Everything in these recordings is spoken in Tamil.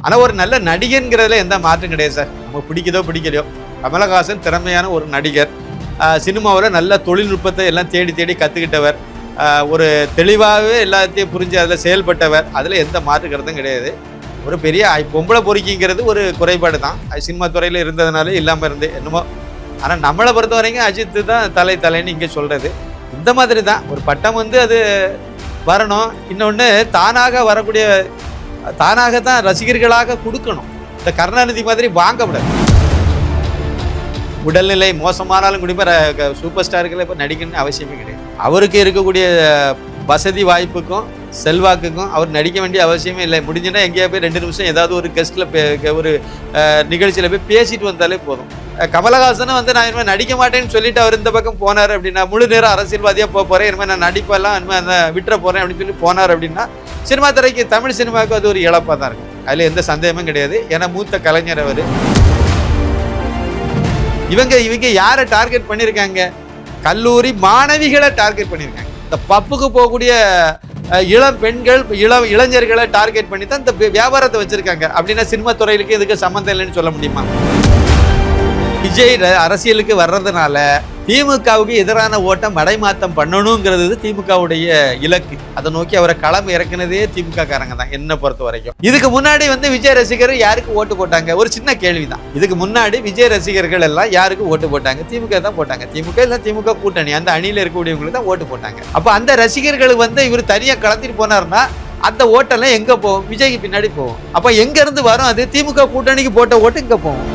ஆனால் ஒரு நல்ல நடிகன்கிறதுல எந்த மாற்றம் கிடையாது சார். நம்ம பிடிக்குதோ பிடிக்கலையோ, கமலஹாசன் திறமையான ஒரு நடிகர். சினிமாவில் நல்ல தொழில்நுட்பத்தை எல்லாம் தேடி தேடி கற்றுக்கிட்டவர். ஒரு தெளிவாகவே எல்லாத்தையும் புரிஞ்சு அதில் செயல்பட்டவர். அதில் எந்த மாற்று கருத்தும் கிடையாது. ஒரு பெரிய பொம்பளை பொறுக்கிங்கிறது ஒரு குறைபாடு தான். அது சினிமா துறையில் இருந்ததுனாலே இல்லாமல் இருந்து என்னமோ. ஆனால் நம்மளை பொறுத்த வரைக்கும் அஜித்து தான் தலைன்னு இங்கே சொல்கிறது. இந்த மாதிரி தான் ஒரு பட்டம் அது வரணும். இன்னொன்று தானாகத்தான் ரசிகர்களாக கொடுக்கணும். இந்த கருணாநிதி மாதிரி வாங்கக்கூடாது. உடல்நிலை மோசமானாலும் கூட சூப்பர் ஸ்டாருக்குள்ள இப்போ நடிக்கணும்னு அவசியமே கிடையாது. அவருக்கு இருக்கக்கூடிய வசதி வாய்ப்புக்கும் செல்வாக்குக்கும் அவர் நடிக்க வேண்டிய அவசியமே இல்லை. முடிஞ்சுன்னா எங்கேயா போய் 2 நிமிஷம் ஏதாவது ஒரு கெஸ்ட்டில் ஒரு நிகழ்ச்சியில் போய் பேசிட்டு வந்தாலே போதும். கமலஹாசனும் நான் இனிமேல் நடிக்க மாட்டேன்னு சொல்லிட்டு அவர் இந்த பக்கம் போனார் அப்படின்னா, முழு நேரம் அரசியல்வாதியாக போகிறேன், இனிமேல் நான் நடிப்பெல்லாம் இனிமேல் விட்டுற போகிறேன் அப்படின்னு சொல்லி போனார் அப்படின்னா, சினிமா துறைக்கு தமிழ் சினிமாவுக்கு அது ஒரு இழப்பாக தான் இருக்கும். அதில் எந்த சந்தேகமும் கிடையாது. ஏன்னா மூத்த கலைஞர் அவர். இவங்க யாரை டார்கெட் பண்ணியிருக்காங்க? கல்லூரி மாணவிகளை டார்கெட் பண்ணியிருக்காங்க. இந்த பப்புக்கு போகக்கூடிய இளம் பெண்கள் இளைஞர்களை டார்கெட் பண்ணி தான் இந்த வியாபாரத்தை வச்சிருக்காங்க. அப்படின்னா சினிமா துறையிலுக்கு இதுக்கு சம்மந்தம் இல்லைன்னு சொல்ல முடியுமா? விஜய் அரசியலுக்கு வர்றதுனால திமுகவுக்கு எதிரான ஓட்டம் மடைமாற்றம் பண்ணணுங்கிறது திமுகவுடைய இலக்கு. அதை நோக்கி அவரை களம் இறக்குனதே திமுக காரங்க தான் என்னை பொறுத்த வரைக்கும். இதுக்கு முன்னாடி விஜய் ரசிகர் யாருக்கு ஓட்டு போட்டாங்க? ஒரு சின்ன கேள்விதான். இதுக்கு முன்னாடி விஜய் ரசிகர்கள் எல்லாம் யாருக்கு ஓட்டு போட்டாங்க? திமுக தான் போட்டாங்க. திமுக இல்ல திமுக கூட்டணி அந்த அணியில இருக்கக்கூடியவங்களுக்கு தான் ஓட்டு போட்டாங்க. அப்ப அந்த ரசிகர்கள் இவர் தனியா களத்திட்டு போனார்னா அந்த ஓட்டெல்லாம் எங்க போகும்? விஜய்க்கு பின்னாடி போகும். அப்ப எங்க இருந்து வரும்? அது திமுக கூட்டணிக்கு போட்ட ஓட்டு இங்க போகும்.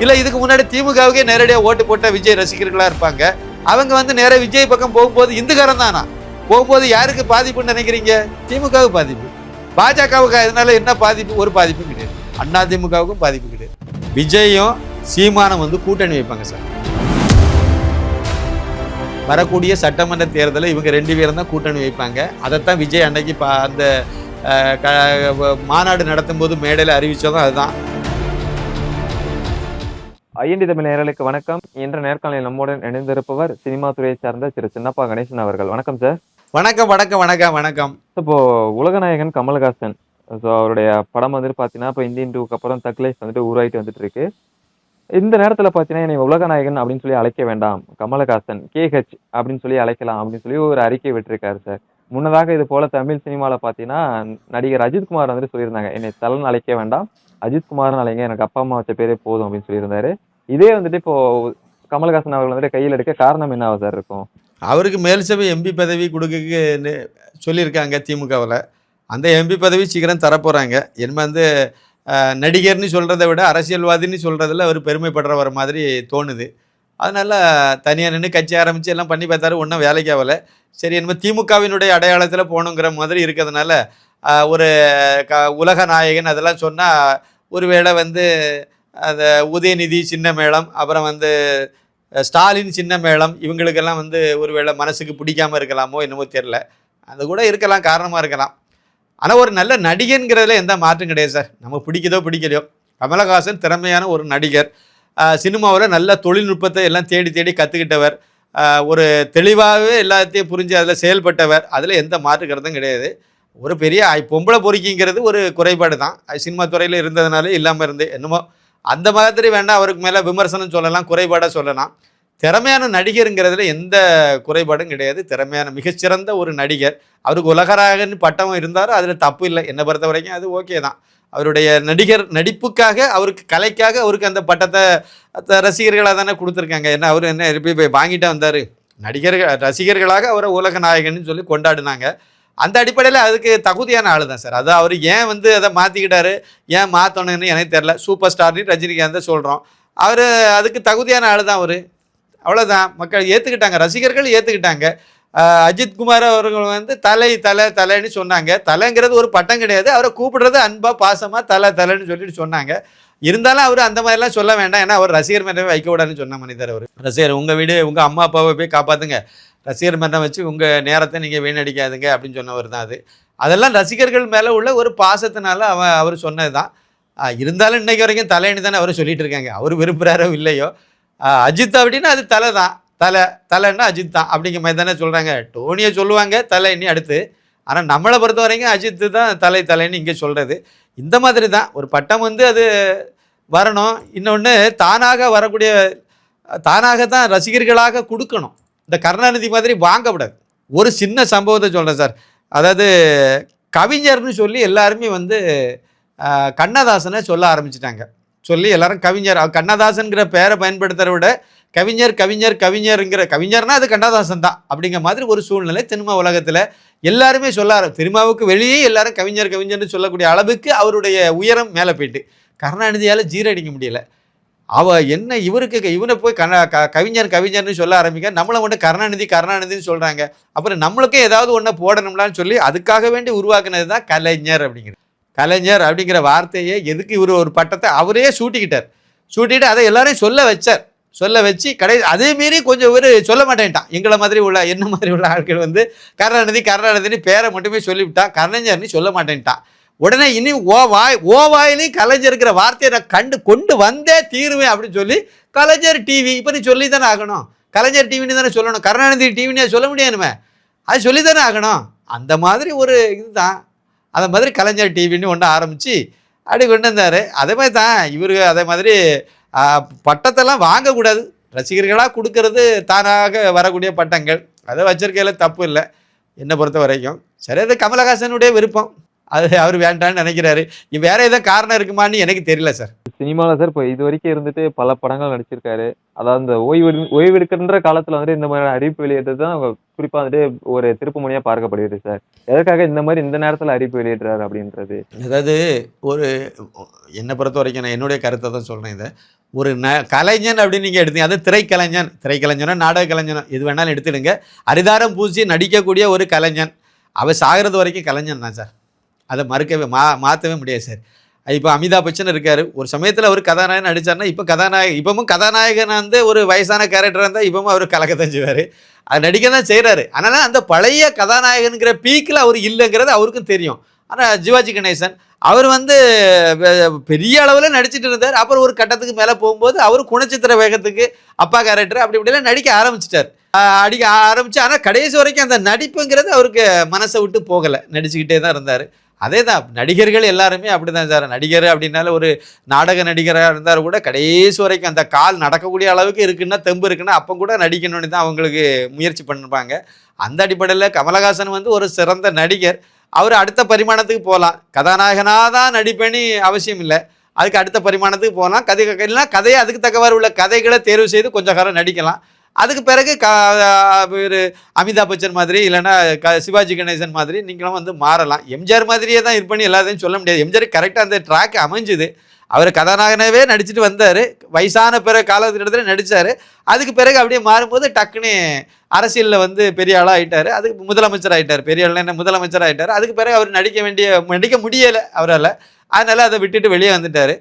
இல்லை இதுக்கு முன்னாடி திமுகவுக்கே நேரடியாக ஓட்டு போட்ட விஜய் ரசிகர்களாக இருப்பாங்க. அவங்க நேராக விஜய் பக்கம் போகும்போது இந்துக்காரன் தானா போகும்போது யாருக்கு பாதிப்புன்னு நினைக்கிறீங்க? திமுகவுக்கு பாதிப்பு. பாஜகவுக்கு அதனால என்ன பாதிப்பு? ஒரு பாதிப்பும் கிடையாது. அண்ணா திமுகவுக்கும் பாதிப்பு கிடையாது. விஜயும் சீமானம் கூட்டணி வைப்பாங்க சார். வரக்கூடிய சட்டமன்ற தேர்தலில் இவங்க 2 பேரும் தான் கூட்டணி வைப்பாங்க. அதைத்தான் விஜய் அன்னைக்கு அந்த மாநாடு நடத்தும் போது மேடையில் அறிவித்ததும் அதுதான். ஐஎன்டி தமிழ் நேயர்களுக்கு வணக்கம். இன்ற நேர்காணலில் நம்முடன் இணைந்திருப்பவர் சினிமா துறையை சார்ந்த திரு சின்னப்பா கணேசன் அவர்கள். வணக்கம் சார். வணக்கம் வணக்கம் வணக்கம் வணக்கம். இப்போ உலகநாயகன் கமலஹாசன், ஸோ அவருடைய படம் பார்த்தீங்கன்னா இப்போ இந்தியன் 2க்கு அப்புறம் தக் லைஃப் உருவாயிட்டு வந்துட்டு இருக்கு. இந்த நேரத்தில் பார்த்தீங்கன்னா என்னை உலகநாயகன் அப்படின்னு சொல்லி அழைக்க வேண்டாம், கமலஹாசன் KH அப்படின்னு சொல்லி அழைக்கலாம் அப்படின்னு சொல்லி ஒரு அறிக்கை விட்டுருக்காரு சார். முன்னதாக இது போல தமிழ் சினிமாவில் பார்த்தீங்கன்னா நடிகர் அஜித்குமார் சொல்லியிருந்தாங்க, என்னை தலன் அழைக்க வேண்டாம், அஜித்குமார்னு அழைங்க, எனக்கு அப்பா அம்மா வச்ச பேரே போதும் அப்படின்னு சொல்லியிருந்தாரு. இதே இப்போ கமலஹாசன் அவர்கள் கையில் எடுக்க காரணம் என்னவா சார் இருக்கும்? அவருக்கு மேல் சபை எம்பி பதவி கொடுக்க சொல்லியிருக்காங்க திமுகவில். அந்த எம்பி பதவி சீக்கிரம் தரப்போகிறாங்க. என்ன நடிகர்னு சொல்கிறத விட அரசியல்வாதின்னு சொல்கிறதுல அவர் பெருமைப்படுறவர் மாதிரி தோணுது. அதனால் தனியாக நின்று கட்சி ஆரம்பித்து எல்லாம் பண்ணி பார்த்தாரு, ஒன்றும் வேலைக்கு ஆகலை. சரி என்ன திமுகவினுடைய அடையாளத்தில் போகணுங்கிற மாதிரி இருக்கிறதுனால ஒரு உலக நாயகன் அதெல்லாம் சொன்னால் ஒருவேளை அந்த உதயநிதி சின்ன மேளம், அப்புறம் ஸ்டாலின் சின்ன மேளம், இவங்களுக்கெல்லாம் ஒருவேளை மனசுக்கு பிடிக்காமல் இருக்கலாமோ என்னமோ தெரில. அது கூட இருக்கலாம், காரணமாக இருக்கலாம். ஆனால் ஒரு நல்ல நடிகன்கிறதுல எந்த மாற்றம் கிடையாது சார். நம்ம பிடிக்குதோ பிடிக்கலையோ, கமலஹாசன் திறமையான ஒரு நடிகர். சினிமாவில் நல்ல தொழில்நுட்பத்தை எல்லாம் தேடி தேடி கற்றுக்கிட்டவர். ஒரு தெளிவாகவே எல்லாத்தையும் புரிஞ்சு அதில் செயல்பட்டவர். அதில் எந்த மாற்று கருத்தும் கிடையாது. ஒரு பெரிய பொம்பளை பொறுக்கிங்கிறது ஒரு குறைபாடு தான். சினிமா துறையில் இருந்ததுனாலே இல்லாமல் இருந்து என்னமோ. அந்த மாதிரி வேண்டாம், அவருக்கு மேலே விமர்சனம் சொல்லலாம், குறைபாடாக சொல்லலாம். திறமையான நடிகருங்கிறதுல எந்த குறைபாடும் கிடையாது. திறமையான மிகச்சிறந்த ஒரு நடிகர். அவருக்கு உலகராகன்னு பட்டம் இருந்தார், அதில் தப்பு இல்லை. என்னை பொறுத்த வரைக்கும் அது ஓகே தான். அவருடைய நடிப்புக்காக, அவருக்கு கலைக்காக அவருக்கு அந்த பட்டத்தை ரசிகர்களாக தானே கொடுத்துருக்காங்க. என்ன அவர் என்ன போய் வாங்கிட்டே வந்தார்? ரசிகர்களாக அவரை உலக நாயகன்னு சொல்லி கொண்டாடினாங்க. அந்த அடிப்படையில் அதுக்கு தகுதியான ஆள் தான் சார். அது அவர் ஏன் அதை மாற்றிக்கிட்டாரு, ஏன் மாற்றணுன்னு எனக்கு தெரில. சூப்பர் ஸ்டார்னு ரஜினிகாந்தை சொல்கிறோம். அவர் அதுக்கு தகுதியான ஆள் தான் அவர். அவ்வளோதான். மக்கள் ஏற்றுக்கிட்டாங்க, ரசிகர்கள் ஏற்றுக்கிட்டாங்க. அஜித்குமார் அவர்கள் தலைன்னு சொன்னாங்க. தலைங்கிறது ஒரு பட்டம் கிடையாது. அவரை கூப்பிடுறது அன்பாக பாசமாக தலைன்னு சொல்லிட்டு சொன்னாங்க. இருந்தாலும் அவர் அந்த மாதிரிலாம் சொல்ல வேண்டாம். ஏன்னா அவர் ரசிகர் மன்றமே வைக்க விடாதுன்னு சொன்ன மனிதர் அவர். ரசிகர் உங்கள் வீடு உங்கள் அம்மா அப்பாவை போய் காப்பாற்றுங்க, ரசிகர் மன்றம் வச்சு உங்கள் நேரத்தை நீங்கள் வீணடிக்காதுங்க அப்படின்னு சொன்னவர் தான் அது. அதெல்லாம் ரசிகர்கள் மேலே உள்ள ஒரு பாசத்தினால அவர் சொன்னது தான். இருந்தாலும் இன்றைக்கு வரைக்கும் தலைன்னு தானே அவர் சொல்லிட்டு இருக்காங்க. அவர் விரும்புகிறாரோ இல்லையோ. அஜித் அப்படின்னா அது தலைன்னா அஜித் தான் அப்படிங்கிற மாதிரி தானே சொல்கிறாங்க. டோனியை சொல்லுவாங்க தலை, இனி அடுத்து ஆனால் நம்மளை பொறுத்த வரைக்கும் அஜித்து தான் தலைன்னு இங்கே சொல்கிறது. இந்த மாதிரி தான் ஒரு பட்டம் வந்து அது வரணும். இன்னொன்று தானாக வரக்கூடிய தானாக தான் ரசிகர்களாக கொடுக்கணும். இந்த கருணாநிதி மாதிரி வாங்கக்கூடாது. ஒரு சின்ன சம்பவத்தை சொல்கிறேன் சார். அதாவது கவிஞர்னு சொல்லி எல்லாருமே வந்து கண்ணதாசனை சொல்ல ஆரம்பிச்சிட்டாங்க. சொல்லி எல்லாரும் கவிஞர், கண்ணதாசன்கிற பேரை பயன்படுத்துகிறத விட கவிஞருங்கிற கவிஞர்னா அது கண்ணதாசன் தான் அப்படிங்கிற மாதிரி ஒரு சூழ்நிலை சினிமா உலகத்தில் எல்லாருமே சொல்ல சினிமாவுக்கு வெளியே எல்லாரும் கவிஞர்னு சொல்லக்கூடிய அளவுக்கு அவருடைய உயரம் மேலே போயிட்டு கருணாநிதியால் ஜீரடிக்க முடியல. என்ன இவனை போய் கவிஞர்னு சொல்ல ஆரம்பிக்க, நம்மளை மட்டும் கருணாநிதின்னு சொல்கிறாங்க. அப்புறம் நம்மளுக்கும் ஏதாவது ஒன்று போடணும்லான்னு சொல்லி அதுக்காக வேண்டி உருவாக்குனது தான் கலைஞர் அப்படிங்கிற வார்த்தையை எதுக்கு இவர் ஒரு பட்டத்தை அவரே சூட்டிக்கிட்டு அதை எல்லாரையும் சொல்ல வச்சு அதே மீறி கொஞ்சம் இவர் சொல்ல மாட்டேன்ட்டான். எங்களை மாதிரி என்ன மாதிரி உள்ள ஆட்கள் வந்து கருணாநிதினு பேரை மட்டுமே சொல்லிவிட்டான், கலைஞர்னு சொல்ல மாட்டேன்ட்டான். உடனே இனி ஓ வாயிலையும் கலைஞர் இருக்கிற வார்த்தையை நான் கொண்டு வந்தே தீருவேன் அப்படின்னு சொல்லி கலைஞர் டிவி இப்போ நீ சொல்லி தானே ஆகணும். கலைஞர் டிவின்னு தானே சொல்லணும். கருணாநிதி டிவின்னு சொல்ல முடியாதுமே, அது சொல்லி தானே ஆகணும். அந்த மாதிரி ஒரு இதுதான். அதை மாதிரி கலைஞர் டிவின்னு ஒன்று ஆரம்பித்து அப்படி கொண்டு வந்தார். அதே மாதிரி தான் இவருக்கு அதே மாதிரி பட்டத்தெல்லாம் வாங்கக்கூடாது. ரசிகர்களாக கொடுக்கறது தானாக வரக்கூடிய பட்டங்கள், அதை வச்சிருக்கையில் தப்பு இல்லை என்னை பொறுத்த வரைக்கும். சரி, அது கமலஹாசனுடைய விருப்பம், அது அவர் வேண்டான்னு நினைக்கிறாரு. வேற ஏதாவது காரணம் இருக்குமான்னு எனக்கு தெரியல சார். சினிமாவில் சார் இப்போ இது வரைக்கும் இருந்துட்டு பல படங்கள் நடிச்சிருக்காரு. அதாவது இந்த ஓய்வு எடுக்கின்ற காலத்தில் வந்துட்டு இந்த மாதிரி அறிவிப்பு வெளியிட்டது தான் குறிப்பாக வந்துட்டு ஒரு திருப்பு முனையாக பார்க்கப்படுகிறது சார். எதற்காக இந்த மாதிரி இந்த நேரத்தில் அறிவிப்பு வெளியிடுறாரு அப்படின்றது? அதாவது என்னை பொறுத்த வரைக்கும் நான் என்னுடைய கருத்தை தான் சொல்கிறேன். இதை ஒரு கலைஞன் அப்படின்னு நீங்கள் எடுத்தீங்க, அது திரைக்கலைஞனோ நாடக கலைஞனோ எது வேணாலும் எடுத்துடுங்க. அரிதாரம் பூசி நடிக்கக்கூடிய ஒரு கலைஞன், அவர் சாகிறது வரைக்கும் கலைஞன் தான் சார். அதை மறுக்கவே மாற்றவே முடியாது சார். இப்போ அமிதாப் பச்சன் இருக்கார். ஒரு சமயத்தில் அவர் கதாநாயகன் நடித்தார்னா இப்பவும் கதாநாயகன் வந்து ஒரு வயசான கேரக்டராக இருந்தால் இப்பவும் அவர் கலக்கத்தான் செய்வார், அது நடிக்க தான் செய்கிறாரு. அதனால் அந்த பழைய கதாநாயகனுங்கிற பீக்கில் அவர் இல்லைங்கிறது அவருக்கும் தெரியும். ஆனால் சிவாஜி கணேசன் அவர் வந்து பெரிய அளவில் நடிச்சிட்டு இருந்தார். அப்புறம் ஒரு கட்டத்துக்கு மேலே போகும்போது அவர் குணச்சித்திர வேகத்துக்கு அப்பா கேரக்டர் அப்படி இப்படிலாம் நடிக்க ஆரம்பிச்சிட்டார். ஆனால் கடைசி வரைக்கும் அந்த நடிப்புங்கிறது அவருக்கு மனசை விட்டு போகலை, நடிச்சுக்கிட்டே தான் இருந்தார். அதே தான் நடிகர்கள் எல்லாருமே அப்படி தான் சார். நடிகர் அப்படின்னால ஒரு நாடக நடிகராக இருந்தால் கூட கடைசி வரைக்கும் அந்த கால் நடக்கக்கூடிய அளவுக்கு இருக்குன்னா, தெம்பு இருக்குன்னா அப்போ கூட நடிக்கணும்னு தான் அவங்களுக்கு முயற்சி பண்ணிருப்பாங்க. அந்த அடிப்படையில் கமலஹாசன் வந்து ஒரு சிறந்த நடிகர். அவர் அடுத்த பரிமாணத்துக்கு போகலாம். கதாநாயகனாக தான் நடிப்பேன்னு அவசியம் இல்லை, அதுக்கு அடுத்த பரிமாணத்துக்கு போகலாம். கதையை அதுக்கு தக்கவாறு உள்ள கதைகளை தேர்வு செய்து கொஞ்சம் காலம் நடிக்கலாம். அதுக்கு பிறகு அமிதாப் பச்சன் மாதிரி இல்லைன்னா சிவாஜி கணேசன் மாதிரி நீங்களும் வந்து மாறலாம். எம்ஜிஆர் மாதிரியே தான் இருப்பேன்னு எல்லாத்தையும் சொல்ல முடியாது. எம்ஜிஆர் கரெக்டாக அந்த ட்ராக் அமைஞ்சுது. அவர் கதாநாயகனாகவே நடிச்சுட்டு வந்தார், வயசான பிறகு காலகட்டத்தில் நடித்தார். அதுக்கு பிறகு அப்படியே மாறும்போது டக்குன்னு அரசியலில் வந்து பெரிய ஆளாக ஆகிட்டார். அதுக்கு முதலமைச்சர் ஆகிட்டார். பெரிய ஆள் என்ன முதலமைச்சர் ஆகிட்டார். அதுக்கு பிறகு அவர் நடிக்க முடியலை அவரால். அதனால் அதை விட்டுட்டு வெளியே வந்துட்டார்.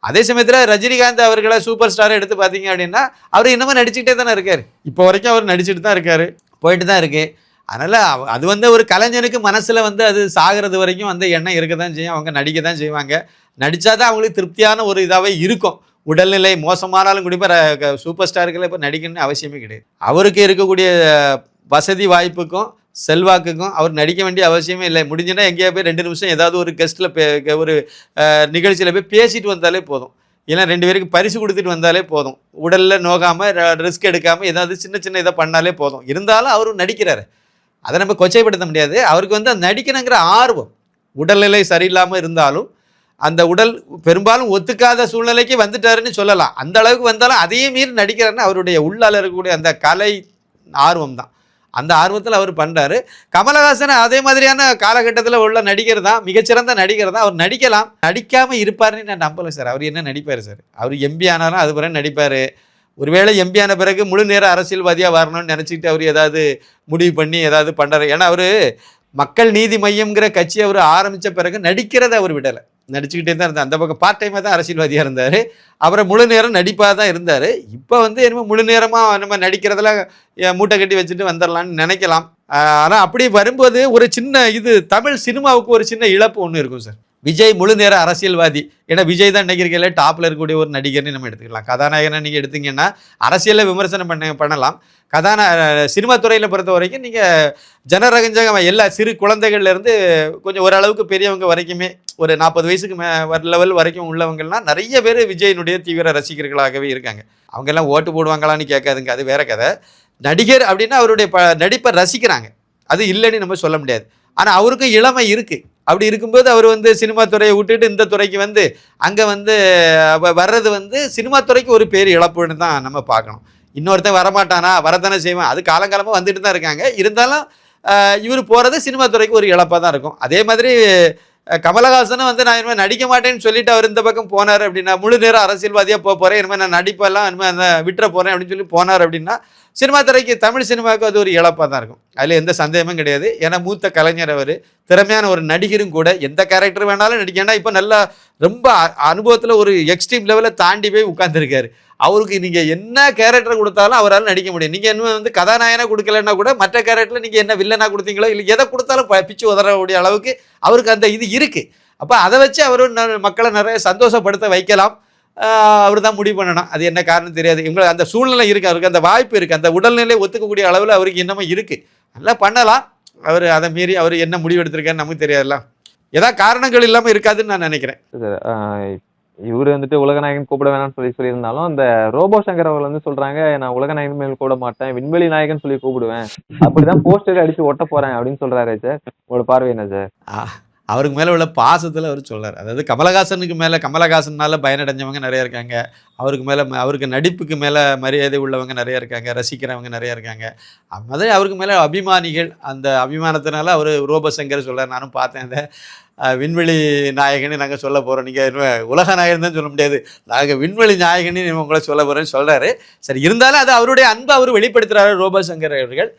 அதே சமயத்தில் ரஜினிகாந்த் அவர்களை சூப்பர் ஸ்டாரை எடுத்து பார்த்தீங்க அப்படின்னா அவர் இன்னமும் நடிச்சுக்கிட்டே தானே இருக்கார். இப்போ வரைக்கும் அவர் நடிச்சுட்டு தான் இருக்கார், போயிட்டு தான் இருக்குது. அதனால் அது வந்து ஒரு கலைஞனுக்கு மனசில் வந்து அது சாகிறது வரைக்கும் அந்த எண்ணம் இருக்க தான் செய்யும். அவங்க நடிக்க தான் செய்வாங்க. நடித்தா தான் அவங்களுக்கு திருப்தியான ஒரு இதாகவே இருக்கும். உடல்நிலை மோசமானாலும் கூட சூப்பர் ஸ்டார்களை இப்போ நடிக்கணும்னு அவசியமே கிடையாது. அவருக்கு இருக்கக்கூடிய வசதி வாய்ப்புக்கும் செல்வாக்குக்கும் அவர் நடிக்க வேண்டிய அவசியமே இல்லை. முடிஞ்சுன்னா எங்கேயா போய் 2 நிமிஷம் ஏதாவது ஒரு கெஸ்ட்டில் ஒரு நிகழ்ச்சியில் போய் பேசிட்டு வந்தாலே போதும், இல்லை 2 பேருக்கு பரிசு கொடுத்துட்டு வந்தாலே போதும். உடலில் நோகாமல் ரிஸ்க் எடுக்காமல் ஏதாவது சின்ன இதை பண்ணாலே போதும். இருந்தாலும் அவர் நடிக்கிறாரு, அதை நம்ம கொச்சைப்படுத்த முடியாது. அவருக்கு வந்து நடிக்கணுங்கிற ஆர்வம், உடல்நிலை சரியில்லாமல் இருந்தாலும் அந்த உடல் பெரும்பாலும் ஒத்துக்காத சூழ்நிலைக்கு வந்துட்டாருன்னு சொல்லலாம். அந்த அளவுக்கு வந்தாலும் அதையே மீறி நடிக்கிறாருன்னு அவருடைய உள்ளால் இருக்கக்கூடிய அந்த கலை ஆர்வம் தான். அந்த ஆர்வத்தில் அவர் பண்ணுறாரு. கமலஹாசன் அதே மாதிரியான காலகட்டத்தில் உள்ள நடிகர் தான், மிகச்சிறந்த நடிகர் தான். அவர் நடிக்காமல் இருப்பார்னு நான் நம்பலை சார். அவர் என்ன நடிப்பார் சார்? அவர் எம்பி ஆனாலும் அது பிறகு நடிப்பார். ஒருவேளை எம்பி ஆன பிறகு முழு நேர அரசியல்வாதியாக வரணும்னு நினச்சிக்கிட்டு அவர் ஏதாவது முடிவு பண்ணி ஏதாவது பண்ணுறாரு. ஏன்னா அவர் மக்கள் நீதி மையம்ங்கிற கட்சி அவர் ஆரம்பித்த பிறகு நடிக்கிறத அவர் விடலை, நடிச்சுக்கிட்டே தான் இருந்தார். அந்த பக்கம் பார்ட் டைமாக தான் அரசியல்வாதியாக இருந்தார். அப்புறம் முழு நேரம் நடிப்பாக தான் இருந்தார். இப்போ வந்து என்னமோ முழு நேரமாக நம்ம நடிக்கிறதுல மூட்டை கட்டி வச்சுட்டு வந்துடலான்னு நினைக்கலாம். ஆனால் அப்படி வரும்போது ஒரு சின்ன தமிழ் சினிமாவுக்கு ஒரு சின்ன இழப்பு ஒன்று இருக்கும் சார். விஜய் முழு நேர அரசியல்வாதி. ஏன்னா விஜய் தான் இன்னைக்கு இருக்கையில டாப்ல இருக்கக்கூடிய ஒரு நடிகர்னு நம்ம எடுத்துக்கலாம். கதாநாயகனை நீங்கள் எடுத்தீங்கன்னா அரசியலில் விமர்சனம் பண்ணலாம். சினிமா துறையில் பொறுத்த வரைக்கும் நீங்கள் ஜனரஞ்சகம் எல்லா சிறு குழந்தைகள்லேருந்து கொஞ்சம் ஓரளவுக்கு பெரியவங்க வரைக்குமே ஒரு 40 வயசுக்கு லெவல் வரைக்கும் உள்ளவங்கள்லாம் நிறைய பேர் விஜயினுடைய தீவிர ரசிகர்களாகவே இருக்காங்க. அவங்கெல்லாம் ஓட்டு போடுவாங்களான்னு கேட்காதுங்க, அது வேற கதை. நடிகர் அப்படின்னா அவருடைய நடிப்பை ரசிக்கிறாங்க, அது இல்லைன்னு நம்ம சொல்ல முடியாது. ஆனால் அவருக்கும் இளமை இருக்குது. அப்படி இருக்கும்போது அவர் வந்து சினிமா துறையை விட்டுட்டு இந்த துறைக்கு வந்து அங்கே வந்து வர்றது வந்து சினிமா துறைக்கு ஒரு பேர் இழப்புன்னு தான் நம்ம பார்க்கணும். இன்னொருத்தன் வரமாட்டானா, வரத்தானே செய்வான், அது காலங்காலமாக வந்துட்டு தான் இருக்காங்க. இருந்தாலும் இவர் போகிறது சினிமா துறைக்கு ஒரு இழப்பாக தான் இருக்கும். அதே மாதிரி கமலஹாசனும் வந்து நான் இனிமேல் நடிக்க மாட்டேன்னு சொல்லிட்டு அவர் இந்த பக்கம் போனார் அப்படின்னா, முழு நேரம் அரசியல்வாதியாக போக போகிறேன், இனிமேல் நான் நடிப்பெல்லாம் இனிமேல் அந்த விட்டுற போகிறேன் அப்படின்னு சொல்லி போனார் அப்படின்னா, சினிமா துறைக்கு தமிழ் சினிமாவுக்கு அது ஒரு இழப்பாக தான் இருக்கும். அதில் எந்த சந்தேகமும் கிடையாது. ஏன்னா மூத்த கலைஞர் அவர், திறமையான ஒரு நடிகரும் கூட, எந்த கேரக்டர் வேணாலும் நடிக்கணும். இப்போ நல்லா ரொம்ப அனுபவத்தில் ஒரு எக்ஸ்ட்ரீம் லெவலில் தாண்டி போய் உட்காந்துருக்காரு. அவருக்கு நீங்கள் என்ன கேரக்டர் கொடுத்தாலும் அவரால் நடிக்க முடியும். நீங்கள் இன்னும் வந்து கதாநாயகனாக கொடுக்கலன்னா கூட மற்ற கேரக்டரில் நீங்கள் என்ன வில்லனாக கொடுத்தீங்களோ இல்லை எதை கொடுத்தாலும் பிச்சு உதறக்கூடிய அளவுக்கு அவருக்கு அந்த இது இருக்குது. அப்போ அதை வச்சு அவர் மக்களை நிறைய சந்தோஷப்படுத்த வைக்கலாம். அவர் தான் முடிவு பண்ணணும். அது என்ன காரணம் தெரியாது. இவங்களுக்கு அந்த சூழ்நிலை இருக்குது, அவருக்கு அந்த வாய்ப்பு இருக்குது, அந்த உடல்நிலை ஒத்துக்கக்கூடிய அளவில் அவருக்கு இன்னமும் இருக்குது. நல்லா பண்ணலாம். அவர் அதை மீறி அவர் என்ன முடிவு எடுத்திருக்காருன்னு நமக்கு தெரியாதுல்ல. ஏதாவது காரணங்கள் இல்லாமல் இருக்காதுன்னு நான் நினைக்கிறேன். இவர் வந்துட்டு உலகநாயகன் கூப்பிட வேணாம்னு சொல்லியிருந்தாலும் அந்த ரோபோ சங்கர் அவர்கள் வந்து சொல்றாங்க, நான் உலகநாயகன் மேல் கூப்பிட மாட்டேன், விண்வெளி நாயகன் சொல்லி கூப்பிடுவேன், அப்படிதான் போஸ்டர் அடிச்சு ஒட்ட போறேன் அப்படின்னு சொல்றாரு சார். உங்களோட பார்வை என்ன சார்? அவருக்கு மேலே உள்ள பாசத்தில் அவர் சொல்கிறார். அதாவது கமலஹாசனுக்கு மேலே, கமலஹாசனால் பயனடைஞ்சவங்க நிறைய இருக்காங்க. அவருக்கு நடிப்புக்கு மேலே மரியாதை உள்ளவங்க நிறைய இருக்காங்க, ரசிக்கிறவங்க நிறைய இருக்காங்க. மாதிரி அவருக்கு மேலே அபிமானிகள், அந்த அபிமானத்தினால அவர் ரோபசங்கர் சொல்கிறார். நானும் பார்த்தேன். அந்த விண்வெளி நாயகன்னு நாங்கள் சொல்ல போகிறோம், நீங்கள் உலக நாயகன் தான் சொல்ல முடியாது, நாங்கள் விண்வெளி நாயகன்னு உங்களை சொல்ல போகிறேன்னு சொல்கிறாரு. சரி, இருந்தாலும் அது அவருடைய அன்பை அவர் வெளிப்படுத்துகிறாரு ரோபசங்கர் அவர்கள்.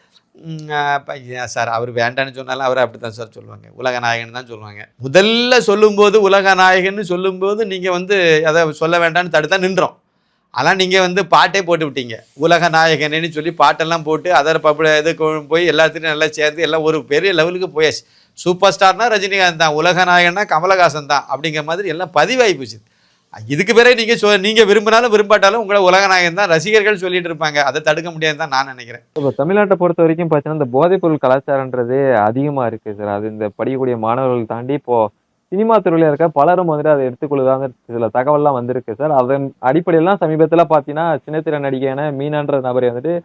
சார் அவர் வேண்டான்னு சொன்னாலும் அவர் அப்படி தான் சார் சொல்லுவாங்க, உலக நாயகன் தான் சொல்லுவாங்க. முதல்ல சொல்லும்போது உலக நாயகன்னு சொல்லும்போது நீங்கள் வந்து அதை சொல்ல வேண்டான்னு தடுத்தா நின்றோம். ஆனால் நீங்கள் வந்து பாட்டே போட்டு விட்டீங்க, உலக நாயகன்னு சொல்லி பாட்டெல்லாம் போட்டு அதர் இது போய் எல்லாத்துலையும் நல்லா சேர்ந்து எல்லாம் ஒரு பெரிய லெவலுக்கு போயாச்சு. சூப்பர் ஸ்டார்னா ரஜினிகாந்த் தான், உலக நாயகன்னா கமலஹாசன் தான் அப்படிங்கிற மாதிரி எல்லாம் பதிவாகி போச்சு. இதுக்கு பிறகு நீங்கள் விரும்பினாலும் விரும்பாட்டாலும் உங்களை உலகநாயகன் தான் ரசிகர்கள் சொல்லிட்டு இருப்பாங்க. அதை தடுக்க முடியாது தான் நான் நினைக்கிறேன். இப்போ தமிழ்நாட்டை பொறுத்த வரைக்கும் பார்த்தீங்கன்னா இந்த போதைப்பொருள் கலாச்சாரன்றது அதிகமாக இருக்குது சார். அது இந்த படிக்கக்கூடிய மாணவர்கள் தாண்டி இப்போது சினிமா துறையில் இருக்க பலரும் வந்துட்டு அதை எடுத்துக்கொள்ளுதாங்க சில தகவல்லாம் வந்திருக்கு சார். அதன் அடிப்படையெல்லாம் சமீபத்தில் பார்த்தீங்கன்னா சின்னத்திரை நடிகையான மீனான்ற நபரை வந்துட்டு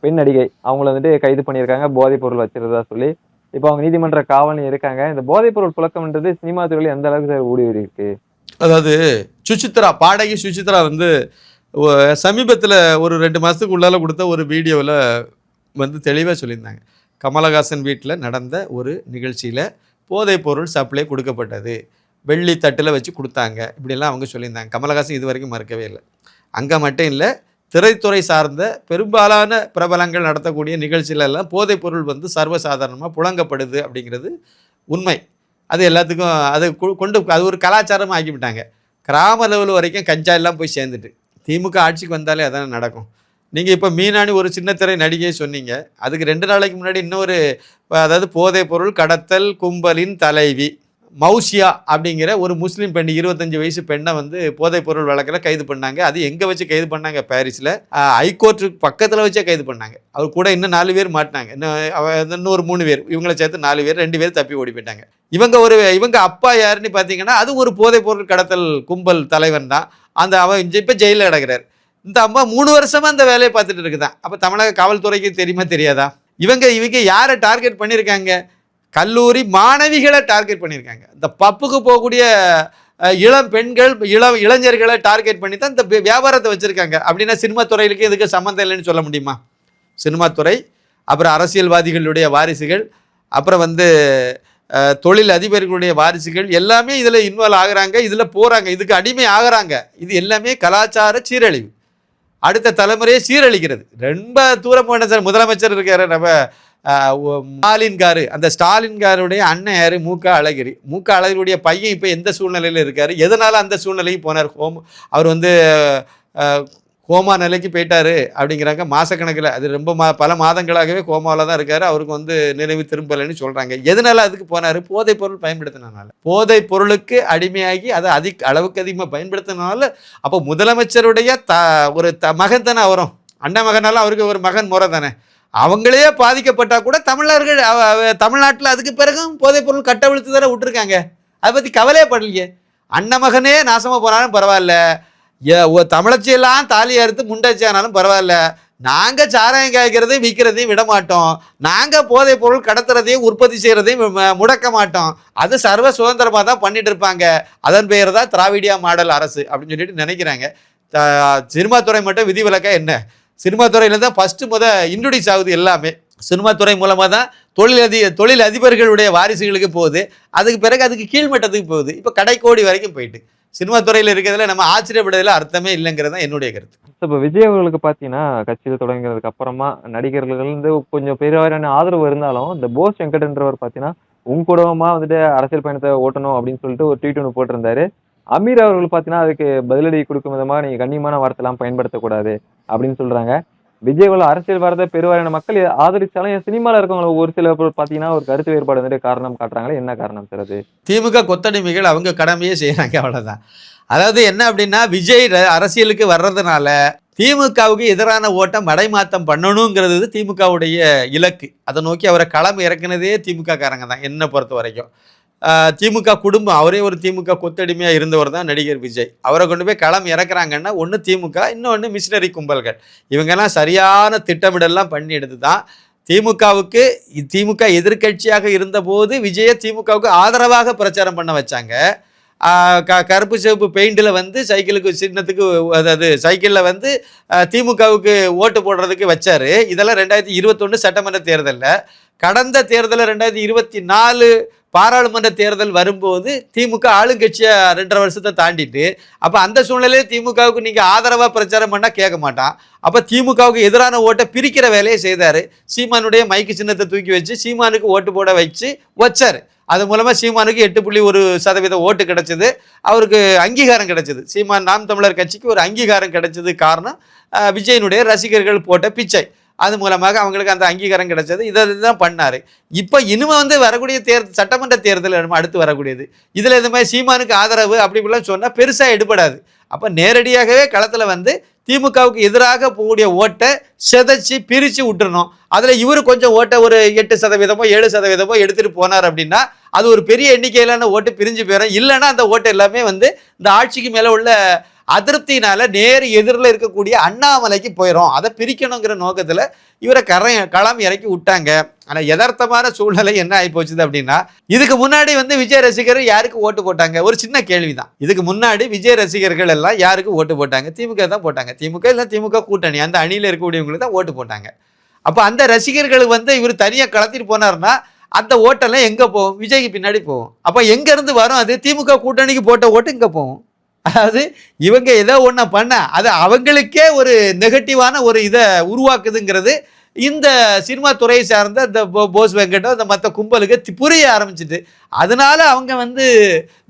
பெண் நடிகை அவங்கள வந்துட்டு கைது பண்ணியிருக்காங்க போதைப்பொருள் வச்சிருந்தா சொல்லி. இப்போ அவங்க நீதிமன்ற காவலில் இருக்காங்க. இந்த போதைப்பொருள் புழக்கம்ன்றது சினிமா துறையில் எந்த அளவுக்கு சார் ஊடுருவி இருக்கு? அதாவது சுசித்ரா, பாடகி சுசித்ரா வந்து சமீபத்தில் ஒரு 2 மாதத்துக்கு உள்ளால கொடுத்த ஒரு வீடியோவில் வந்து தெளிவாக சொல்லியிருந்தாங்க, கமலஹாசன் வீட்டில் நடந்த ஒரு நிகழ்ச்சியில் போதைப்பொருள் சப்ளை கொடுக்கப்பட்டது, வெள்ளி தட்டில் வச்சு கொடுத்தாங்க, இப்படிலாம் அவங்க சொல்லியிருந்தாங்க. கமலஹாசன் இது வரைக்கும் மறுக்கவே இல்லை. அங்கே மட்டும் இல்லை, திரைத்துறை சார்ந்த பெரும்பாலான பிரபலங்கள் நடத்தக்கூடிய நிகழ்ச்சியிலெல்லாம் போதைப்பொருள் வந்து சர்வசாதாரணமாக புழங்கப்படுது அப்படிங்கிறது உண்மை. அது எல்லாத்துக்கும் அது கொண்டு அது ஒரு கலாச்சாரமாக ஆக்கிவிட்டாங்க. கிராம லெவல் வரைக்கும் கஞ்சா எல்லாம் போய் சேர்ந்துட்டு திமுக ஆட்சிக்கு வந்தாலே அதானே நடக்கும். நீங்கள் இப்போ மீனானி ஒரு சின்னத்திரை நடிகையை சொன்னீங்க, அதுக்கு 2 நாளைக்கு முன்னாடி இன்னொரு, அதாவது போதைப்பொருள் கடத்தல் கும்பலின் தலைவி மௌசியா அப்படிங்கிற ஒரு முஸ்லீம் பெண், 25 வயசு பெண்ணை வந்து போதைப்பொருள் வழக்கில் கைது பண்ணாங்க. அது எங்கே வச்சு கைது பண்ணாங்க? பாரிஸில் ஹைகோர்ட்டுக்கு பக்கத்தில் வச்சே கைது பண்ணாங்க. அவர் கூட இன்னும் 4 பேர் மாட்டினாங்க, இன்னொரு 3 பேர், இவங்களை சேர்த்து 4 பேர், 2 பேர் தப்பி ஓடி போயிட்டாங்க. இவங்க அப்பா யாருன்னு பார்த்தீங்கன்னா அது ஒரு போதைப்பொருள் கடத்தல் கும்பல் தலைவன் தான். அவன் இப்போ ஜெயிலில் கிடக்கிறார். இந்த அம்மா 3 வருஷமாக அந்த வேலையை பார்த்துட்டு இருக்குதான். அப்போ தமிழக காவல்துறைக்கு தெரியுமா தெரியாதா? இவங்க யாரை டார்கெட் பண்ணியிருக்காங்க? கல்லூரி மாணவிகளை டார்கெட் பண்ணியிருக்காங்க. இந்த பப்புக்கு போகக்கூடிய இளம் பெண்கள், இளைஞர்களை டார்கெட் பண்ணி தான் இந்த வியாபாரத்தை வச்சுருக்காங்க. அப்படின்னா சினிமா துறையிலுக்கு இதுக்கு சம்மந்தம் இல்லைன்னு சொல்ல முடியுமா? சினிமா துறை, அப்புறம் அரசியல்வாதிகளுடைய வாரிசுகள், அப்புறம் வந்து தொழில் அதிபர்களுடைய வாரிசுகள் எல்லாமே இதில் இன்வால்வ் ஆகுறாங்க, இதில் போகிறாங்க, இதுக்கு அடிமை ஆகுறாங்க. இது எல்லாமே கலாச்சார சீரழிவு, அடுத்த தலைமுறையை சீரழிக்கிறது. ரொம்ப தூரம் போன சார். முதலமைச்சர் இருக்கார் நம்ம ஸ்டாலின்காரு, அந்த ஸ்டாலின்காருடைய அண்ணன் யார்? மூக்க அழகிரி. மூக்க அழகிரியுடைய பையன் இப்போ எந்த சூழ்நிலையில் இருக்கார்? எதனால் அந்த சூழ்நிலைக்கு போனார்? அவர் வந்து கோமா நிலைக்கு போயிட்டாரு அப்படிங்கிறாங்க. மாசக்கணக்கில் அது ரொம்ப பல மாதங்களாகவே கோமாவில் தான் இருக்காரு. அவருக்கு வந்து நினைவு திரும்பலைன்னு சொல்கிறாங்க. எதனால அதுக்கு போனார்? போதைப் பொருள் பயன்படுத்தினால. போதைப் பொருளுக்கு அடிமையாகி அதை அளவுக்கு அதிகமாக பயன்படுத்தினால. அப்போ முதலமைச்சருடைய ஒரு மகன் தானே வரும். அண்ணன் மகனால அவருக்கு ஒரு மகன் முறை தானே. அவங்களே பாதிக்கப்பட்டால் கூட தமிழர்கள் தமிழ்நாட்டில் அதுக்கு பிறகும் போதைப் பொருள் கட்டவிழ்த்து தானே விட்டுருக்காங்க. அதை பற்றி கவலையே படலையே. அண்ணன் மகனே நாசமாக போனாலும் பரவாயில்ல, தமிழச்சியெல்லாம் தாலி அறுத்து முண்டாச்சியானாலும் பரவாயில்ல, நாங்கள் சாராயம் காய்க்கிறதையும் விற்கிறதையும் விட மாட்டோம், நாங்கள் போதைப் பொருள் கடத்துறதையும் உற்பத்தி செய்கிறதையும் முடக்க மாட்டோம், அது சர்வ சுதந்திரமாக தான் பண்ணிட்டு இருப்பாங்க, அதன் பெயர் தான் திராவிடியா மாடல் அரசு அப்படின்னு சொல்லிட்டு நினைக்கிறாங்க. சினிமா துறை மட்டும் விதிவிலக்கா என்ன? சினிமா துறையில் தான் ஃபஸ்ட்டு இன்ட்ரோடியூஸ் ஆகுது எல்லாமே. சினிமா துறை மூலமாக தான் தொழில் அதிபர்களுடைய வாரிசுகளுக்கு போகுது. அதுக்கு பிறகு அதுக்கு கீழ்மட்டத்துக்கு போகுது. இப்போ கடைக்கோடி வரைக்கும் போயிட்டு சினிமா துறையில் இருக்கிறதுல நம்ம ஆச்சரியப்படுறதுல அர்த்தமே இல்லைங்கிறது தான் என்னுடைய கருத்து. இப்போ விஜய் அவர்களுக்கு பார்த்தீங்கன்னா கட்சியில் தொடங்குறதுக்கு அப்புறமா நடிகர்கள் வந்து கொஞ்சம் பெரியவரான ஆதரவு இருந்தாலும் இந்த போஸ் வெங்கட்ன்றவர் பார்த்தீங்கன்னா உங்க கூடமா வந்துட்டு அரசியல் பயணத்தை ஓட்டணும் அப்படின்னு சொல்லிட்டு ஒரு ட்வீட் ஒன்று போட்டிருந்தாரு. அமீர் அவர்கள் பார்த்தீங்கன்னா அதுக்கு பதிலடி கொடுக்கும் விதமாக நீங்கள் கண்ணியமான வார்த்தைலாம் பயன்படுத்தக்கூடாது அப்படின்னு சொல்றாங்க. விஜய் அவர்கள் அரசியல் வரத பெருவாரியான மக்கள் ஆதரிச்சாலும் சினிமாவில் இருக்கவங்க ஒரு சில பார்த்தீங்கன்னா ஒரு கருத்து வேறுபாடு வந்துட்டு காரணம் காட்டுறாங்களே, என்ன காரணம் சார் அது? திமுக கொத்தடிமைகள் அவங்க கடமையே செய்கிறாங்க, அவ்வளோதான். அதாவது என்ன அப்படின்னா, விஜய் அரசியலுக்கு வர்றதுனால திமுகவுக்கு எதிரான ஓட்டம் மடைமாற்றம் பண்ணணுங்கிறது திமுகவுடைய இலக்கு. அதை நோக்கி அவரை களம் இறக்குனதே திமுக காரங்க தான் என்னை பொறுத்த வரைக்கும். திமுக குடும்பம், அவரே ஒரு திமுக கொத்தடிமையாக இருந்தவர் தான் நடிகர் விஜய். அவரை கொண்டு போய் களம் இறக்குறாங்கன்னா ஒன்று திமுக, இன்னொன்று மிஷினரி கும்பல்கள். இவங்கெல்லாம் சரியான திட்டமிடலாம் பண்ணி எடுத்து தான் திமுக எதிர்கட்சியாக இருந்தபோது விஜயை திமுகவுக்கு ஆதரவாக பிரச்சாரம் பண்ண வச்சாங்க. கருப்பு சிவப்பு பெயிண்டில் வந்து சைக்கிளுக்கு சின்னத்துக்கு, அதாவது சைக்கிளில் வந்து திமுகவுக்கு ஓட்டு போடுறதுக்கு வச்சார். இதெல்லாம் 2021 சட்டமன்ற தேர்தலில். கடந்த தேர்தலில் 2024 பாராளுமன்ற தேர்தல் வரும்போது திமுக ஆளுங்கட்சியாக 2.5 வருஷத்தை தாண்டிட்டு, அப்போ அந்த சூழ்நிலையில் திமுகவுக்கு நீங்கள் ஆதரவாக பிரச்சாரம் பண்ணால் கேட்க மாட்டான். அப்போ திமுகவுக்கு எதிரான ஓட்டை பிரிக்கிற வேலையை செய்தார். சீமானுடைய மைக்கு சின்னத்தை தூக்கி வச்சு சீமானுக்கு ஓட்டு போட வச்சார். அது மூலமாக சீமானுக்கு 8.1% ஓட்டு கிடைச்சது. அவருக்கு அங்கீகாரம் கிடைச்சது. சீமான் நாம் தமிழர் கட்சிக்கு ஒரு அங்கீகாரம் கிடைச்சது காரணம் விஜயனுடைய ரசிகர்கள் போட்ட பிச்சை. அது மூலமாக அவங்களுக்கு அந்த அங்கீகாரம் கிடைச்சது. இதை தான் பண்ணார். இப்போ இனிமே வந்து வரக்கூடிய சட்டமன்ற தேர்தல் அடுத்து வரக்கூடியது. இதில் இந்த மாதிரி சீமானுக்கு ஆதரவு அப்படி இப்படிலாம் சொன்னால் பெருசாக எடுபடாது. அப்போ நேரடியாகவே களத்தில் வந்து திமுகவுக்கு எதிராக போகக்கூடிய ஓட்டை செதைச்சி பிரித்து விட்டுறணும். அதில் இவர் கொஞ்சம் ஓட்டை ஒரு 8% 7% எடுத்துகிட்டு போனார் அப்படின்னா அது ஒரு பெரிய எண்ணிக்கையிலான ஓட்டு பிரிஞ்சு போயிடும். இல்லைன்னா அந்த ஓட்டு எல்லாமே வந்து இந்த ஆட்சிக்கு மேலே உள்ள அதிருப்தினால நேரு எதிரில் இருக்கக்கூடிய அண்ணாமலைக்கு போயிடும். அதை பிரிக்கணுங்கிற நோக்கத்தில் இவரை களம் இறக்கி விட்டாங்க. ஆனால் யதார்த்தமான சூழ்நிலை என்ன ஆகி போச்சுது அப்படின்னா, இதுக்கு முன்னாடி வந்து விஜய் ரசிகர் யாருக்கு ஓட்டு போட்டாங்க? ஒரு சின்ன கேள்விதான். இதுக்கு முன்னாடி விஜய் ரசிகர்கள் எல்லாம் யாருக்கு ஓட்டு போட்டாங்க? திமுக தான் போட்டாங்க. திமுக இல்லை திமுக கூட்டணி, அந்த அணியில் இருக்கக்கூடியவங்களுக்கு தான் ஓட்டு போட்டாங்க. அப்போ அந்த ரசிகர்களுக்கு வந்து இவர் தனியாக களத்திட்டு போனார்னா அந்த ஓட்டெல்லாம் எங்கே போகும்? விஜய்க்கு பின்னாடி போகும். அப்போ எங்கேருந்து வரும்? அது திமுக கூட்டணிக்கு போட்ட ஓட்டு இங்கே போகும். அதாவது இவங்க ஏதோ ஒன்று பண்ண அது அவங்களுக்கே ஒரு நெகட்டிவான ஒரு இதை உருவாக்குதுங்கிறது இந்த சினிமா துறையை சார்ந்த இந்த போஸ் வெங்கட்டோ இந்த மற்ற கும்பலுக்கு புரிய ஆரம்பிச்சிட்டு, அதனால அவங்க வந்து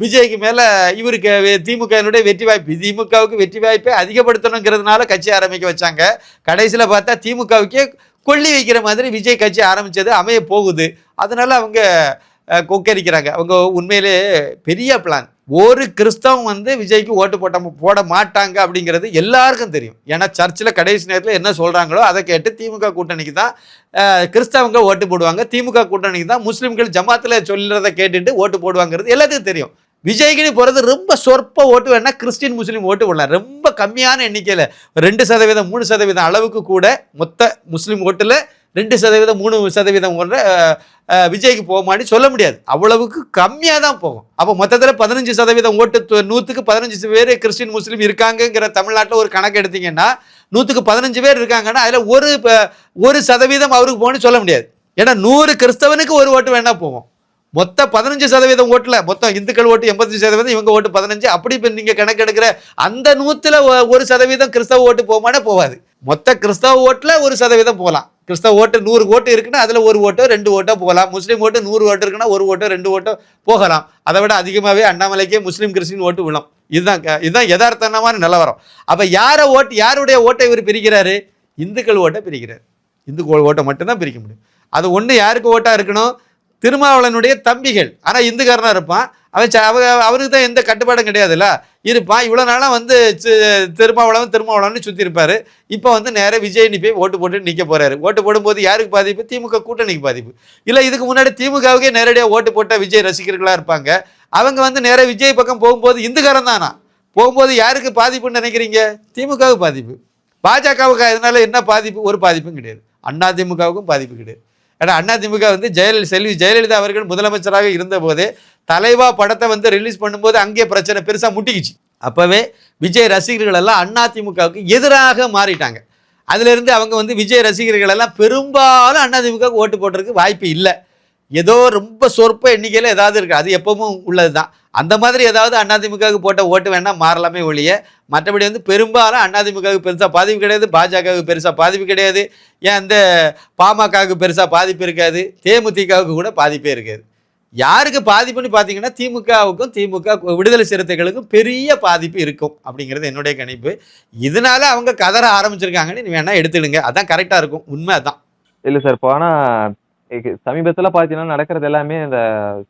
விஜய்க்கு மேலே இவருக்கு திமுகவினுடைய வெற்றி வாய்ப்பு, திமுகவுக்கு வெற்றி வாய்ப்பை அதிகப்படுத்தணுங்கிறதுனால கட்சி ஆரம்பிக்க வச்சாங்க. கடைசியில் பார்த்தா திமுகவுக்கே கொள்ளி வைக்கிற மாதிரி விஜய் கட்சி ஆரம்பித்தது அமைய போகுது. அதனால அவங்க கொக்கரிக்கிறாங்க. அவங்க உண்மையிலே பெரிய பிளான். ஒரு கிறிஸ்தவம் வந்து விஜய்க்கு ஓட்டு போட மாட்டாங்க அப்படிங்கிறது எல்லாருக்கும் தெரியும். ஏன்னா சர்ச்சில் கடைசி நேரத்தில் என்ன சொல்கிறாங்களோ அதை கேட்டு திமுக கூட்டணிக்கு தான் கிறிஸ்தவங்க ஓட்டு போடுவாங்க, திமுக கூட்டணிக்கு தான் முஸ்லீம்கள் ஜமாத்தில் சொல்கிறத கேட்டுட்டு ஓட்டு போடுவாங்கிறது எல்லாத்துக்கும் தெரியும். விஜய்க்குன்னு போகிறது ரொம்ப சொற்ப ஓட்டு வேணா கிறிஸ்டின் முஸ்லீம் ஓட்டு போடலாம். ரொம்ப கம்மியான எண்ணிக்கையில் 2% 3% அளவுக்கு கூட மொத்த முஸ்லீம் ஓட்டில் 2% 3% விஜய்க்கு போகுமான்னு சொல்ல முடியாது. அவ்வளவுக்கு கம்மியாக தான் போகும். அப்போ மொத்தத்தில் 15% ஓட்டு, 100க்கு 15 பேர் கிறிஸ்டின் முஸ்லீம் இருக்காங்கங்கிற தமிழ்நாட்டில் ஒரு கணக்கு எடுத்தீங்கன்னா 100க்கு 15 பேர் இருக்காங்கன்னா அதில் 1% அவருக்கு போகணும்னு சொல்ல முடியாது. ஏன்னா 100 கிறிஸ்தவனுக்கு ஒரு ஓட்டு வேணா போகும். மொத்த 15% ஓட்டில் மொத்தம் இந்துக்கள் ஓட்டு 85%, இவங்க ஓட்டு 15. அப்படி இப்போ நீங்கள் கணக்கு எடுக்கிற அந்த 100ல் 1% கிறிஸ்தவ ஓட்டு போகுமானே போகாது. மொத்த கிறிஸ்தவ ஓட்டில் 1% போகலாம். கிறிஸ்தவ ஓட்டு 100 ஓட்டு இருக்குன்னா அதில் 1 ஓட்டோ 2 ஓட்டோ போகலாம். முஸ்லீம் ஓட்டு 100 ஓட்டு இருக்குன்னா 1 ஓட்டோ 2 ஓட்டோ போகலாம். அதை விட அதிகமாகவே அண்ணாமலைக்கே முஸ்லீம் கிறிஸ்டின் ஓட்டு விழும். இதுதான் யதார்த்தமான நிலவரம். அப்போ யாருடைய ஓட்டை இவர் பிரிக்கிறாரு? இந்துக்கள் ஓட்டை பிரிக்கிறார். இந்துக்கள் ஓட்டை மட்டும்தான் பிரிக்க முடியும். அது ஒன்று யாருக்கு ஓட்டாக இருக்கணும்? திருமாவளவனுடைய தம்பிகள். ஆனால் இந்துக்காரனாக இருப்பான். அவனுக்கு தான் எந்த கட்டுப்பாடும் கிடையாதுல்ல, இருப்பான். இவ்வளோ நாளாக வந்து திருமாவளவன் சுற்றி இருப்பார். இப்போ வந்து நேராக விஜய் போய் ஓட்டு போட்டு நிற்க போகிறாரு. ஓட்டு போடும்போது யாருக்கு பாதிப்பு? திமுக கூட்டணிக்கு பாதிப்பு. இல்லை இதுக்கு முன்னாடி திமுகவுக்கே நேரடியாக ஓட்டு போட்ட விஜய் ரசிகர்களாக இருப்பாங்க. அவங்க வந்து நேராக விஜய் பக்கம் போகும்போது இந்துக்காரன் தானா போகும்போது யாருக்கு பாதிப்புன்னு நினைக்கிறீங்க? திமுகவுக்கு பாதிப்பு. பாஜகவுக்கு அதனால என்ன பாதிப்பு? ஒரு பாதிப்பும் கிடையாது. அதிமுகவுக்கும் பாதிப்பு கிடையாது. ஏன்னா அதிமுக வந்து செல்வி ஜெயலலிதா அவர்கள் முதலமைச்சராக இருந்தபோதே தலைவா படத்தை வந்து ரிலீஸ் பண்ணும்போது அங்கே பிரச்சனை பெருசாக முட்டிக்கிச்சு. அப்போவே விஜய் ரசிகர்கள் எல்லாம் அதிமுகவுக்கு எதிராக மாறிட்டாங்க. அதிலிருந்து அவங்க வந்து விஜய் ரசிகர்கள் எல்லாம் பெரும்பாலும் அதிமுகவுக்கு ஓட்டு போடுறதுக்கு வாய்ப்பு இல்லை. ஏதோ ரொம்ப சொற்ப எண்ணிக்கையில் ஏதாவது இருக்குது, அது எப்பவும் உள்ளது தான். அந்த மாதிரி ஏதாவது அதிமுகவுக்கு போட்ட ஓட்டு வேணால் மாறலாமே ஒழிய மற்றபடி வந்து பெரும்பாலும் அதிமுகவுக்கு பெருசாக பாதிப்பு கிடையாது, பாஜகவுக்கு பெருசாக பாதிப்பு கிடையாது, ஏன் அந்த பாமகவுக்கு பெருசாக பாதிப்பு இருக்காது, தேமுதிகவுக்கு கூட பாதிப்பே இருக்காது. யாருக்கு பாதிப்புன்னு பார்த்தீங்கன்னா திமுகவுக்கும் திமுக விடுதலை சிறுத்தைகளுக்கும் பெரிய பாதிப்பு இருக்கும் அப்படிங்கிறது என்னுடைய கணிப்பு. இதனால அவங்க கதற ஆரம்பிச்சிருக்காங்கன்னு வேணால் எடுத்துடுங்க, அதான் கரெக்டாக இருக்கும். உண்மை அதான். இல்லை சார், இப்போ ஆனால் சமீபத்தில் பார்த்தீங்கன்னா நடக்கிறது எல்லாமே இந்த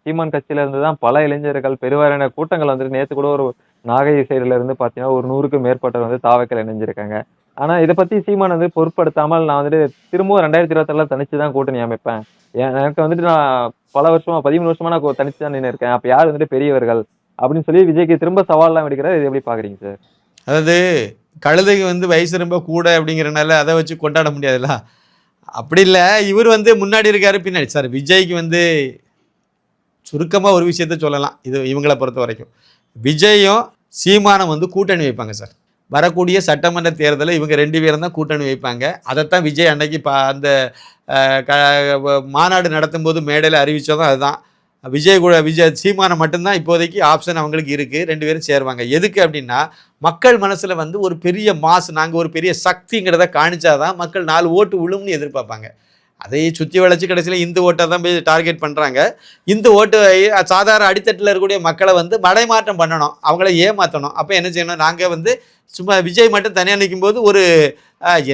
சீமான் கட்சியில இருந்து தான் பல இளைஞர்கள் பெருவாரியான கூட்டங்கள் வந்துட்டு, நேற்று கூட ஒரு நாகை சைடுல இருந்து பார்த்தீங்கன்னா ஒரு 100க்கும் மேற்பட்டவர் வந்து தாவக்கல் இணைஞ்சிருக்காங்க. ஆனால் இதை பற்றி சீமான் வந்து பொருட்படுத்தாமல் நான் வந்துட்டு திரும்பவும் 2026 தனிச்சு தான் கூட்டணி அமைப்பேன், எனக்கு வந்துட்டு நான் பல வருஷமா 13 வருஷமா நான் தனிச்சு தான் நின்று இருக்கேன், அப்போ யார் வந்துட்டு பெரியவர்கள் அப்படின்னு சொல்லி விஜய்க்கு திரும்ப சவால்லாம் விடுக்கிறார். இது எப்படி பார்க்குறீங்க சார்? அதாவது கழுதைக்கு வந்து வயசு ரொம்ப கூட அப்படிங்கிறனால அதை வச்சு கொண்டாட முடியாதுல்ல. அப்படி இல்லை, இவர் வந்து முன்னாடி இருக்காரு பின்னாடி. சார் விஜய்க்கு வந்து சுருக்கமாக ஒரு விஷயத்த சொல்லலாம். இது இவங்களை பொறுத்த வரைக்கும் விஜயும் சீமானம் வந்து கூட்டணி வைப்பாங்க சார். வரக்கூடிய சட்டமன்ற தேர்தலில் இவங்க 2 பேரும் தான் கூட்டணி வைப்பாங்க. அதைத்தான் விஜய் அன்னைக்கு அந்த மாநாடு நடத்தும் போது மேடையில் அறிவித்ததும் அதுதான். விஜய் சீமானம் மட்டும்தான் இப்போதைக்கு ஆப்ஷன் அவங்களுக்கு இருக்குது. 2 பேரும் சேருவாங்க. எதுக்கு அப்படின்னா மக்கள் மனசில் வந்து ஒரு பெரிய நாங்கள் ஒரு பெரிய சக்திங்கிறத காணிச்சாதான் மக்கள் 4 ஓட்டு விழும்னு எதிர்பார்ப்பாங்க. அதை சுற்றி வளைச்சி கடைசியில் இந்து ஓட்டை தான் போய் டார்கெட் பண்ணுறாங்க. இந்து ஓட்டு சாதாரண அடித்தட்டில் இருக்கக்கூடிய மக்களை வந்து மடைமாற்றம் பண்ணணும், அவங்கள ஏமாற்றணும். அப்போ என்ன செய்யணும்? நாங்கள் வந்து சும்மா விஜய் மட்டும் தனியாக நிற்கும் போது ஒரு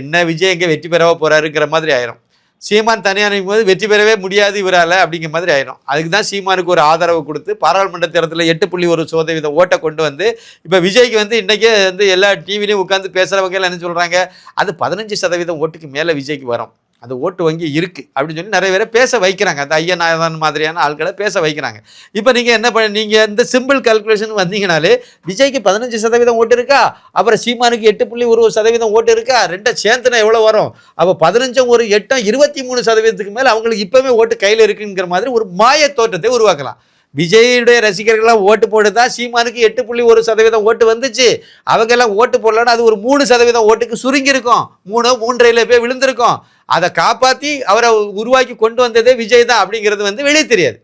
என்ன விஜய் எங்கே வெற்றி பெறவா போகிறாருங்கிற மாதிரி ஆயிரும். சீமான் தனியாக நிற்கும் போது வெற்றி பெறவே முடியாது இவரால் அப்படிங்கிற மாதிரி ஆயிடும். அதுக்கு தான் சீமானுக்கு ஒரு ஆதரவு கொடுத்து பாராளுமன்ற தேர்தலில் 8.1% ஓட்டை கொண்டு வந்து இப்போ விஜய்க்கு வந்து இன்றைக்கே வந்து எல்லா டிவிலையும் உட்காந்து பேசுகிறவங்க எல்லாம் என்ன சொல்கிறாங்க, அது 15% ஓட்டுக்கு மேலே விஜய்க்கு வரும், அந்த ஓட்டு வங்கி இருக்குது அப்படின்னு சொல்லி நிறைய பேரை பேச வைக்கிறாங்க. அந்த ஐயநாதன் மாதிரியான ஆட்களை பேச வைக்கிறாங்க. இப்போ நீங்கள் என்ன நீங்கள் இந்த சிம்பிள் கால்குலேஷன் வந்தீங்கனாலே விஜய்க்கு 15% ஓட்டு இருக்கா, அப்புறம் சீமானுக்கு 8.1% ஓட்டு இருக்கா, 2 சேர்த்துனா எவ்வளோ வரும்? அப்போ 15 ஒரு 8 23% மேலே அவங்களுக்கு இப்போவே ஓட்டு கையில் இருக்குங்கிற மாதிரி ஒரு மாய தோற்றத்தை உருவாக்கலாம். விஜயுடைய ரசிகர்கள்லாம் ஓட்டு போட்டுதான் சீமானுக்கு 8.1% ஓட்டு வந்துச்சு. அவங்க எல்லாம் ஓட்டு போடலன்னா அது ஒரு 3% ஓட்டுக்கு சுருங்கி இருக்கும், 3.5 போய் விழுந்திருக்கும். அதை காப்பாற்றி அவரை உருவாக்கி கொண்டு வந்ததே விஜய் தான் அப்படிங்கிறது வந்து வெளியே தெரியாது.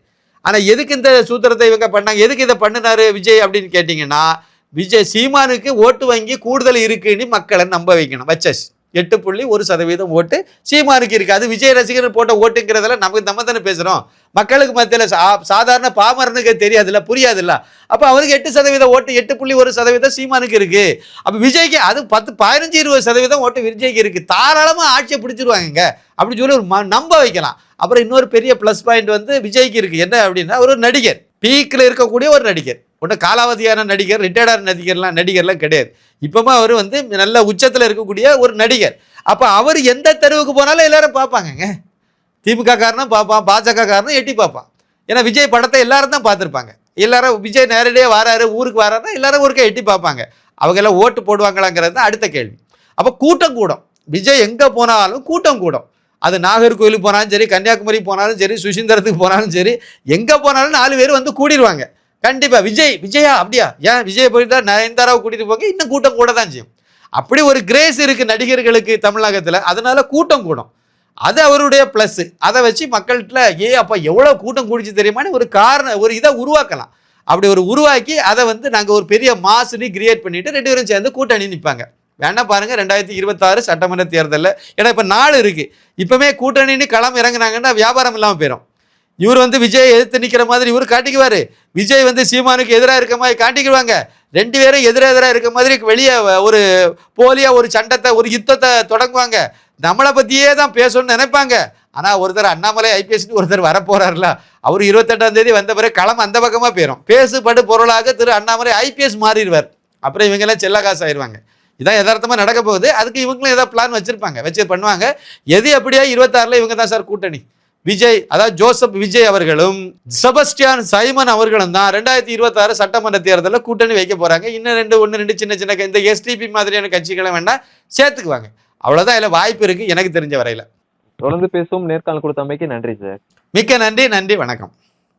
ஆனால் எதுக்கு இந்த சூத்திரத்தை இவங்க பண்ணாங்க, எதுக்கு இதை பண்ணினாரு விஜய் அப்படின்னு கேட்டிங்கன்னா, சீமானுக்கு ஓட்டு வங்கி கூடுதல் இருக்குன்னு மக்களை நம்ப வைக்கணும். வச்சாச்சு 8.1% ஓட்டு சீமானுக்கு இருக்குது. அது விஜய் ரசிகர்கள் போட்ட ஓட்டுங்கிறதெல்லாம் நம்ம தானே பேசுகிறோம். மக்களுக்கு மத்தியில் சாதாரண பாமரனுக்கு தெரியாதுல்ல, புரியாதுல்ல. அப்போ அவருக்கு 8% ஓட்டு 8.1% சீமானுக்கு இருக்குது. அப்போ விஜய்க்கு அது 10 15 20% ஓட்டு விஜய்க்கு இருக்குது. தாராளமாக ஆட்சியை பிடிச்சிருவாங்க அப்படின்னு சொல்லி ஒரு நம்ப வைக்கலாம். அப்புறம் இன்னொரு பெரிய ப்ளஸ் பாயிண்ட் வந்து விஜய்க்கு இருக்குது. என்ன அப்படின்னா, ஒரு நடிகர், பீக்கில் இருக்கக்கூடிய ஒரு நடிகர், ஒன்றும் காலாவதியான நடிகர், ரிட்டையர்டான நடிகர்லாம் கிடையாது. இப்போமா அவர் வந்து நல்ல உச்சத்தில் இருக்கக்கூடிய ஒரு நடிகர். அப்போ அவர் எந்த தெருவுக்கு போனாலும் எல்லாரும் பார்ப்பாங்கங்க. திமுக காரனும் பார்ப்பான், பாஜக காரனும் எட்டி பார்ப்பான். ஏன்னா விஜய் படத்தை எல்லாரும் தான் பார்த்துருப்பாங்க. எல்லாரும் விஜய் நேரடியாக வராரு, ஊருக்கு வராருன்னா எல்லாரும் ஊருக்கே எட்டி பார்ப்பாங்க. அவங்க எல்லாம் ஓட்டு போடுவாங்களாங்கிறது தான் அடுத்த கேள்வி. அப்போ கூட்டம் கூடும், விஜய் எங்கே போனாலும் கூட்டம் கூடும். அது நாகர்கோவிலுக்கு போனாலும் சரி, கன்னியாகுமரி போனாலும் சரி, சுசீந்திரத்துக்கு போனாலும் சரி, எங்கே போனாலும் 4 பேர் வந்து கூடிடுவாங்க. கண்டிப்பாக விஜயா அப்படியா, ஏன் விஜய் போயிட்டா நயன்தாராவை கூட்டிகிட்டு போங்க, இன்னும் கூட்டம் கூட தான் செய்யும். அப்படி ஒரு கிரேஸ் இருக்குது நடிகர்களுக்கு தமிழகத்தில், அதனால கூட்டம் கூடும். அது அவருடைய ப்ளஸ்ஸு. அதை வச்சு மக்கள்கிட்ட அப்போ எவ்வளோ கூட்டம் கூடிச்சு தெரியுமான்னு ஒரு இதை உருவாக்கலாம். அப்படி ஒரு உருவாக்கி அதை வந்து நாங்கள் ஒரு பெரிய மாசுன்னு கிரியேட் பண்ணிவிட்டு 2 பேரும் சேர்ந்து கூட்டணி நிற்பாங்க. வேணா பாருங்க 2026 சட்டமன்ற தேர்தலில். ஏன்னா இப்போ நாள் இருக்கு, இப்பவுமே கூட்டணின்னு களம் இறங்குனாங்கன்னா வியாபாரம் இல்லாமல் போயிடும். இவர் வந்து விஜய் எதிர்த்து நிற்கிற மாதிரி இவர் காட்டிக்குவாரு, விஜய் வந்து சீமானுக்கு எதிராக இருக்க மாதிரி காட்டிக்குவாங்க. ரெண்டு பேரும் எதிராக இருக்க மாதிரி வெளியே ஒரு போலியா ஒரு சண்டத்தை ஒரு யுத்தத்தை தொடங்குவாங்க. நம்மளை பற்றியே தான் பேசணும்னு நினைப்பாங்க. ஆனால் ஒருத்தர் அண்ணாமலை ஐபிஎஸ்னு ஒருத்தர் வரப்போறாருல, அவர் 28ஆம் தேதி வந்த பிறகு களம் அந்த பக்கமாக போயிடும். பேசுபடு பொருளாக திரு அண்ணாமலை ஐபிஎஸ் மாறிடுவார். அப்புறம் இவங்கெல்லாம் செல்ல காசு ஆயிடுவாங்க. இதான் யதார்த்தமாக நடக்க போகுது. அதுக்கு இவங்களும் ஏதாவது பிளான் வச்சிருப்பாங்க, வச்சு பண்ணுவாங்க. எது எப்படியா 26ல் இவங்க தான் சார் கூட்டணி. விஜய், அதாவது ஜோசப் விஜய் அவர்களும் செபஸ்டியான் சைமன் அவர்களும் தான் 2026 சட்டமன்ற தேர்தலில் கூட்டணி வைக்க போறாங்க. இன்னும் ஒன்று ரெண்டு சின்ன சின்ன இந்த எஸ்டிபி மாதிரியான கட்சிகளை வேணா சேர்த்துக்குவாங்க. அவ்வளவுதான் இதுல வாய்ப்பு இருக்கு எனக்கு தெரிஞ்ச வரையில. தொடர்ந்து பேசுவோம். நேர்காணல் கொடுத்தமைக்கு நன்றி சார். மிக்க நன்றி, நன்றி, வணக்கம்.